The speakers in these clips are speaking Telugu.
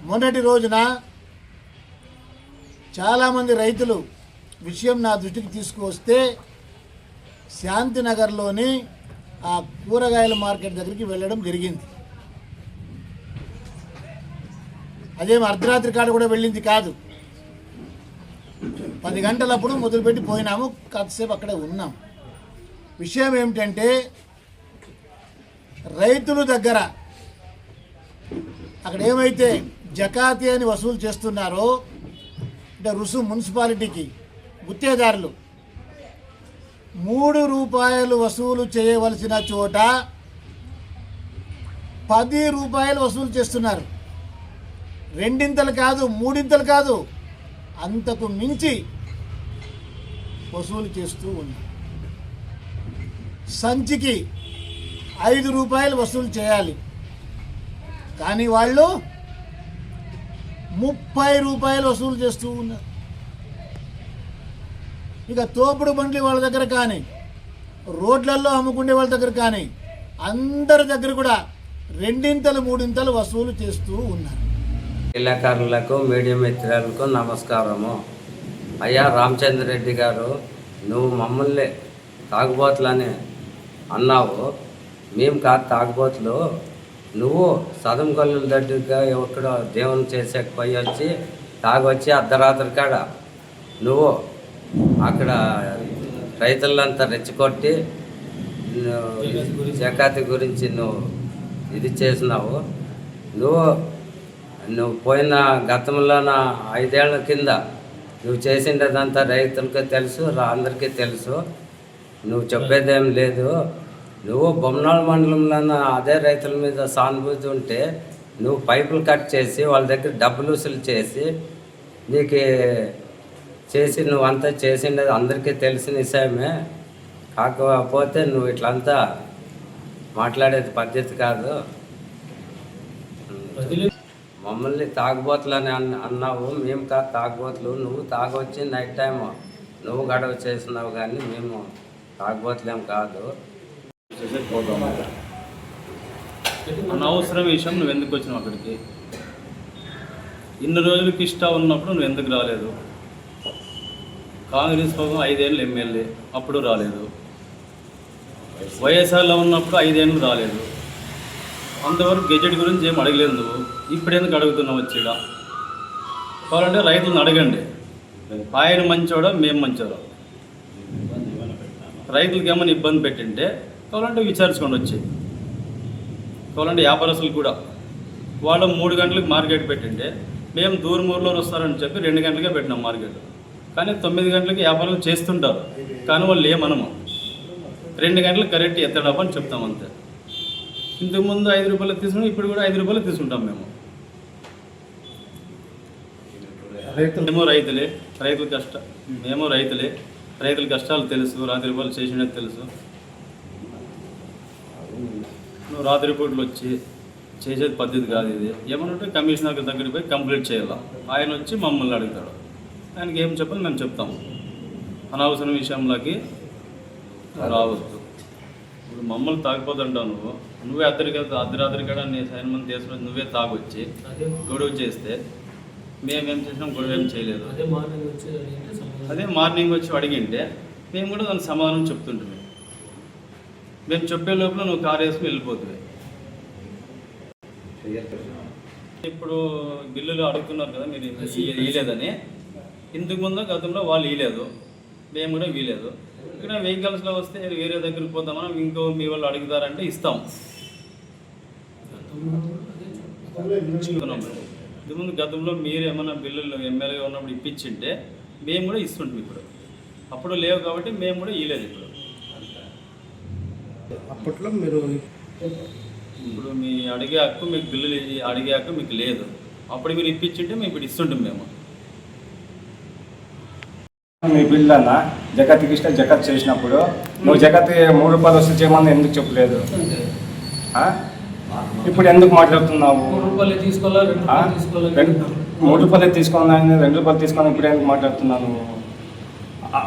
మొన్నటి రోజున చాలామంది రైతులు విషయం నా దృష్టికి తీసుకువస్తే శాంతినగర్లోని ఆ కూరగాయల మార్కెట్ దగ్గరికి వెళ్ళడం జరిగింది. అదేం అర్ధరాత్రి కాడ కూడా వెళ్ళింది కాదు. 10 గంటలప్పుడు మొదలుపెట్టి పోయినాము, కాసేపు అక్కడే ఉన్నాం. విషయం ఏమిటంటే రైతుల దగ్గర అక్కడ ఏమైతే జకాతి అని వసూలు చేస్తున్నారో అంటే రుసుము మున్సిపాలిటీకి గుత్తేదారులు 3 రూపాయలు వసూలు చేయవలసిన చోట 10 రూపాయలు వసూలు చేస్తున్నారు. 2 కాదు, 3 కాదు, అంతకు మించి వసూలు చేస్తూ ఉన్నారు. సంచికి 5 రూపాయలు వసూలు చేయాలి, కానీ వాళ్ళు 30 రూపాయలు వసూలు చేస్తూ ఉన్నారు. ఇక తోపుడు బండ్లు వాళ్ళ దగ్గర కానీ, రోడ్లలో అమ్ముకునే వాళ్ళ దగ్గర కానీ అందరి దగ్గర కూడా 2 3 వసూలు చేస్తూ ఉన్నారు. విలేకరులకు, మీడియా మిత్రులకు నమస్కారము. అయ్యా రామచంద్ర రెడ్డి గారు, నువ్వు మమ్మల్ని తాగుబోతులని అన్నావు. మేము కాదు తాగుబోతులు. నువ్వు సదం గొల్లుల దగ్గరగా ఎక్కడో దేవుని చేసేకపోయి వచ్చి తాగొచ్చి అర్ధరాత్రి కాడ నువ్వు అక్కడ రైతులంతా రెచ్చగొట్టి జకాతి గురించి నువ్వు ఇది చేసినావు. నువ్వు పోయిన గతంలో 5 ఏళ్ల కింద నువ్వు చేసిండేదంతా రైతులకి తెలుసు, అందరికీ తెలుసు. నువ్వు చెప్పేదేం లేదు. నువ్వు బొమ్మనాళ మండలంలో అదే రైతుల మీద సానుభూతి ఉంటే నువ్వు పైపులు కట్ చేసి వాళ్ళ దగ్గర డబ్బులు వసూలు చేసి నీకు చేసి నువ్వంతా చేసిండేది అందరికీ తెలిసిన విషయమే. కాకపోతే నువ్వు ఇట్లంతా మాట్లాడేది పద్ధతి కాదు. మమ్మల్ని తాగుబోతులని అన్నావు. మేము కాదు తాగుబోతులు. నువ్వు తాగొచ్చి నైట్ టైం నువ్వు గడవ చేసినావు, కానీ మేము తాగుబోతులేం కాదు. అనవసరం విషయం నువ్వు ఎందుకు వచ్చినావు అక్కడికి? ఇన్ని రోజులకి ఇష్టం ఉన్నప్పుడు నువ్వు ఎందుకు రాలేదు? కాంగ్రెస్ ప్రభుత్వం 5 ఏళ్ళు ఎమ్మెల్యే, అప్పుడు రాలేదు. వైఎస్ఆర్లో ఉన్నప్పుడు 5 ఏళ్ళు రాలేదు. అంతవరకు గెజెట్ గురించి ఏం అడగలేదు నువ్వు. ఇప్పుడు ఎందుకు అడుగుతున్నావు వచ్చిడా? కావాలంటే రైతులను అడగండి. ఆయన మంచోడా, మేము మంచోడా? రైతులకి ఏమైనా ఇబ్బంది పెట్టింటే కావాలంటే విచారించుకొని వచ్చి, కావాలంటే వ్యాపారస్తులు కూడా వాళ్ళు 3 గంటలకు మార్కెట్ పెట్టింటే మేము దూరమూరులో వస్తారని చెప్పి 2 గంటలకే పెట్టినాం మార్కెట్. కానీ 9 గంటలకి వ్యాపారాలు చేస్తుంటారు, కానీ వాళ్ళు ఏమనము. 2 గంటలకు కరెక్ట్ ఎత్తడబ్బా అని చెప్తాం అంతే. ఇంతకుముందు 5 రూపాయలు తీసుకుని ఇప్పుడు కూడా 5 రూపాయలు తీసుకుంటాం మేము. మేము రైతులే, రైతుల కష్టాలు తెలుసు, రాత్రి రూపాయలు చేసినది తెలుసు. నువ్వు రాత్రి పూటలు వచ్చి చేసేది పద్ధతి కాదు ఇది. ఏమనంటే కమిషనర్ దగ్గరికి పోయి కంప్లీట్ చేయాలి. ఆయన వచ్చి మమ్మల్ని అడుగుతాడు. ఆయనకి ఏం చెప్పాలి మేము చెప్తాము. అనవసరం విషయంలోకి రావద్దు. ఇప్పుడు మమ్మల్ని తాగిపోతుంటావు నువ్వే అర్ధరాత్రి కూడా నీ సైన్మంది తీసుకుని నువ్వే తాగొచ్చి గొడవ చేస్తే మేమేం చేసినాం? గొడవ ఏం చేయలేదు. అదే మార్నింగ్ వచ్చి అడిగింటే మేము కూడా దానికి సమాధానం చెప్తుంటాం. మేము చెప్పే లోపల నువ్వు కారు వేసుకుని వెళ్ళిపోతుంది. ఇప్పుడు బిల్లులు అడుగుతున్నారు కదా మీరు ఇవ్వలేదని. ఇంతకు ముందు గతంలో వాళ్ళు ఇవ్వలేదు, మేము కూడా ఇవ్వలేదు. ఇక్కడ వెహికల్స్లో వస్తే వేరే దగ్గరికి పోతామని ఇంకో మీ వాళ్ళు అడుగుతారంటే ఇస్తాం. ఇంతకుముందు గతంలో మీరు ఏమైనా బిల్లులు ఎమ్మెల్యేగా ఉన్నప్పుడు ఇప్పించింటే మేము కూడా ఇస్తుంటాం. ఇప్పుడు అప్పుడు లేవు కాబట్టి మేము కూడా ఇవ్వలేదు. ఇప్పుడు అప్పట్లో మీరు ఇప్పుడు మీ అడిగే హక్కు, మీకు బిల్లులు అడిగే హక్కు మీకు లేదు. అప్పుడు మీరు ఇప్పించింటే మేము ఇప్పుడు ఇస్తుంటాం. మేము మీ బిల్లు అన్న జగత్కి ఇష్టం జగత్ చేసినప్పుడు నువ్వు జగత్ 3 రూపాయలు వస్తే చేయమని ఎందుకు చెప్పలేదు? ఇప్పుడు ఎందుకు మాట్లాడుతున్నావు? 3 రూపాయలు తీసుకోవాలి, 3 రూపాయలు తీసుకోవాలని 2 రూపాయలు తీసుకొని ఇప్పుడు ఎందుకు మాట్లాడుతున్నాను?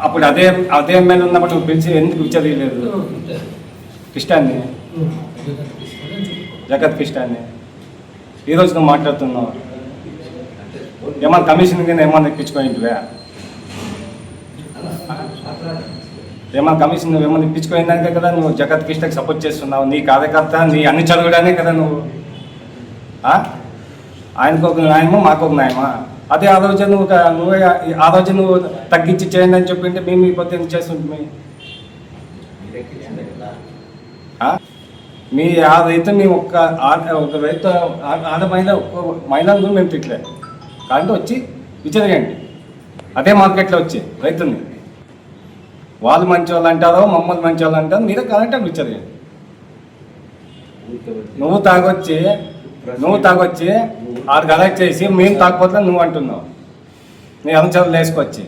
అప్పుడు అదే ఎమ్మెల్యే ఉన్నప్పుడు నువ్వు పిలిచి ఎందుకు విచారియలేదు? కిష్టాన్ని జగత్ కిష్టాన్ని ఈరోజు నువ్వు మాట్లాడుతున్నావు ఏమన్నా కమిషన్ కింద ఏమన్నా ఇప్పించుకోయింటివే ఏమన్నా కమిషన్ నువ్వు ఏమన్నా ఇప్పించుకోయిందానికే కదా నువ్వు జగత్ కిష్టకి సపోర్ట్ చేస్తున్నావు. నీ కార్యకర్త నీ అన్ని చదువుడానే కదా నువ్వు. ఆయనకు ఒక న్యాయమా మాకు ఒక న్యాయమా? అదే ఆ రోజు నువ్వే ఆ రోజు నువ్వు తగ్గించి చేయండి అని చెప్పింటే మేము ఈ పొద్దు ఎందుకు చేస్తుంటే మీ ఆ రైతు మేము ఒక రైతు ఆడ మహిళలు మేము తిట్టలేదు కాబట్టి వచ్చి విచారండి అదే మార్కెట్లో వచ్చి రైతుల్ని వాళ్ళు మంచి వాళ్ళు అంటారో మమ్మల్ని మంచి వాళ్ళు అంటారో మీరే కాదంటే విచారండి. నువ్వు తాగొచ్చి ఆడు కలెక్ట్ చేసి మేము తాగపోతే నువ్వు అంటున్నావు నీ అనుచరులు వేసుకొచ్చి